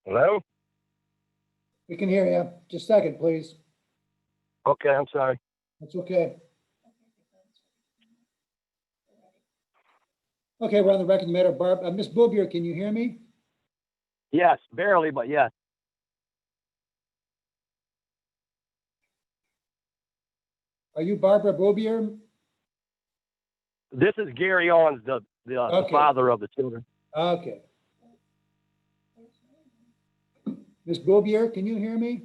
Hello? We can hear you. Just a second, please. Okay, I'm sorry. That's okay. Okay, we're on the record matter. Barb, Ms. Boobier, can you hear me? Yes, barely, but yes. Are you Barbara Boobier? This is Gary Owens, the Okay. father of the children. Okay. Ms. Boobier, can you hear me?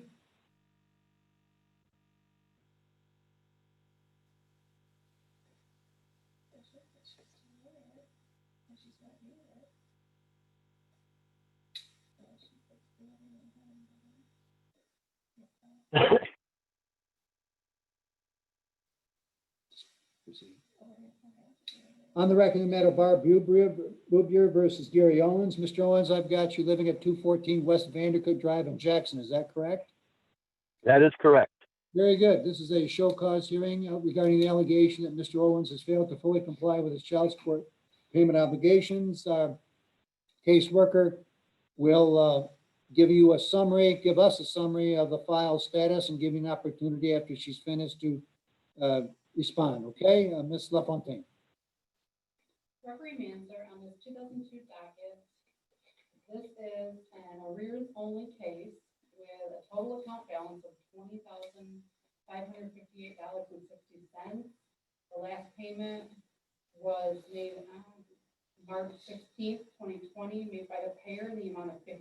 On the record matter, Barb Boobier versus Gary Owens. Mr. Owens, I've got you living at 214 West Vandercook Drive in Jackson. Is that correct? That is correct. Very good. This is a show cause hearing regarding the allegation that Mr. Owens has failed to fully comply with his child support payment obligations. Caseworker will give us a summary of the file status and give you an opportunity after she's finished to respond. Okay, Ms. LaFontaine. Referee Manser on this 2002 docket. This is an arrears only case with a total account balance of $20,558.60. The last payment was made on March 16th, 2020, made by the payer in the amount of $50.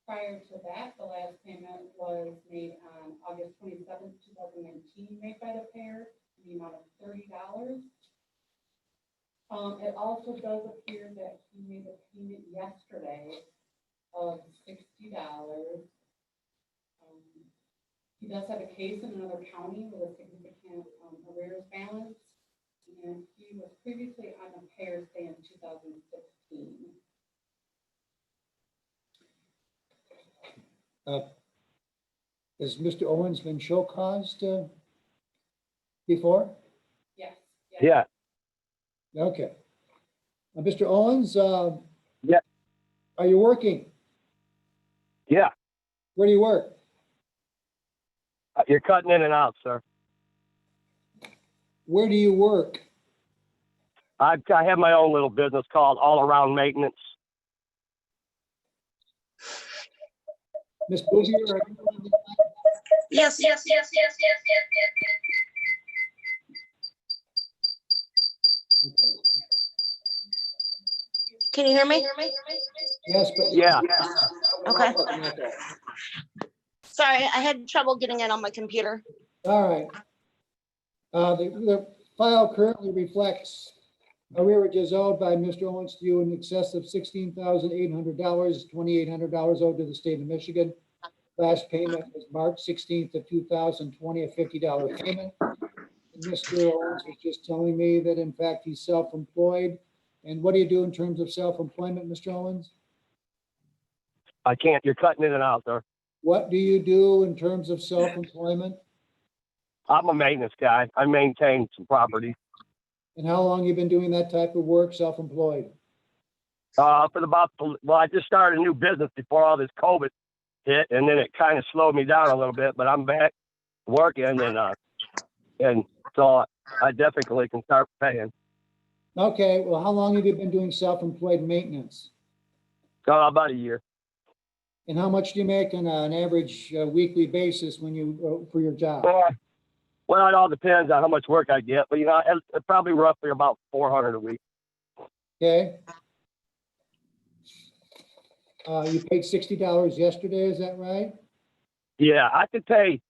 Prior to that, the last payment was made on August 27th, 2019, made by the payer in the amount of $30. It also does appear that he made a payment yesterday of $60. He does have a case in another county with a significant arrears balance, and he was previously on a payer stay in 2016. Has Mr. Owens been show caused before? Yes. Yeah. Okay. Mr. Owens, Yeah. are you working? Yeah. Where do you work? You're cutting in and out, sir. Where do you work? I have my own little business called All Around Maintenance. Ms. Boobier, are you on the- Yes. Okay. Can you hear me? Yes, but. Yeah. Okay. Sorry, I had trouble getting in on my computer. All right. The file currently reflects arrearages owed by Mr. Owens to you in excess of $16,800, $2,800 owed to the state of Michigan. Last payment was March 16th of 2020, a $50 payment. And Mr. Owens was just telling me that in fact he's self-employed. And what do you do in terms of self-employment, Mr. Owens? I can't. You're cutting in and out, sir. What do you do in terms of self-employment? I'm a maintenance guy. I maintain some property. And how long you been doing that type of work, self-employed? I just started a new business before all this COVID hit, and then it kind of slowed me down a little bit, but I'm back working, and so I definitely can start paying. Okay, well, how long have you been doing self-employed maintenance? About a year. And how much do you make on an average weekly basis when you, for your job? Well, it all depends on how much work I get, but it's probably roughly about 400 a week. Okay. You paid $60 yesterday, is that right? Yeah, I could pay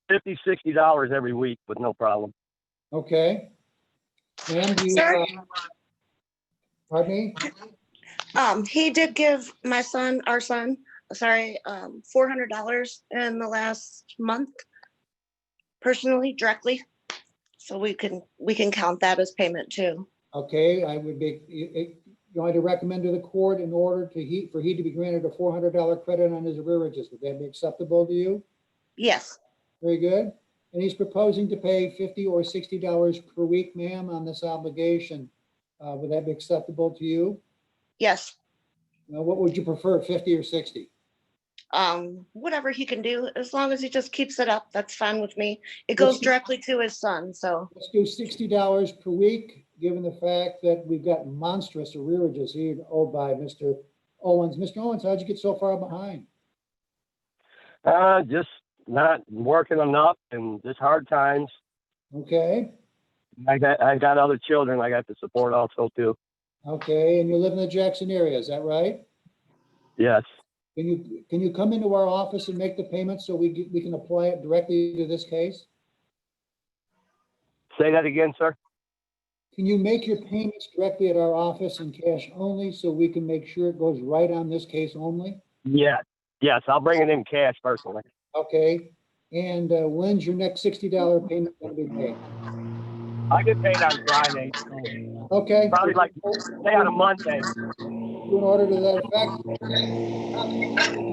$50, $60 every week with no problem. Okay. Ma'am, do you, Sir? pardon me? He did give our son, $400 in the last month personally, directly. So we can count that as payment too. Okay, I would be, you want to recommend to the court in order for he to be granted a $400 credit on his arrearages. Would that be acceptable to you? Yes, Very good. And he's proposing to pay $50 or $60 per week, ma'am, on this obligation. Would that be acceptable to you? yes. Now, what would you prefer, 50 or 60? Whatever he can do, as long as he just keeps it up, that's fine with me. It goes directly to his son, so. Let's do $60 per week, given the fact that we've got monstrous arrearages here owed by Mr. Owens. Mr. Owens, how'd you get so far behind? Just not working enough and just hard times. Okay, I got other children I got to support also too. okay, and you live in the Jackson area, is that right? Yes. Can you come into our office and make the payment so we can apply it directly to this case? Say that again, sir. Can you make your payments directly at our office in cash only so we can make sure it goes right on this case only? Yes. Yes, I'll bring it in cash personally. Okay, and when's your next $60 payment going to be made? I get paid on Friday. Okay. Probably like say on a Monday. Do an order to that effect.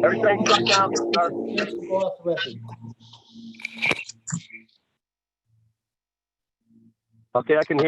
Everything checked out, sir. Yes, we'll go off the record. Okay, I can hear.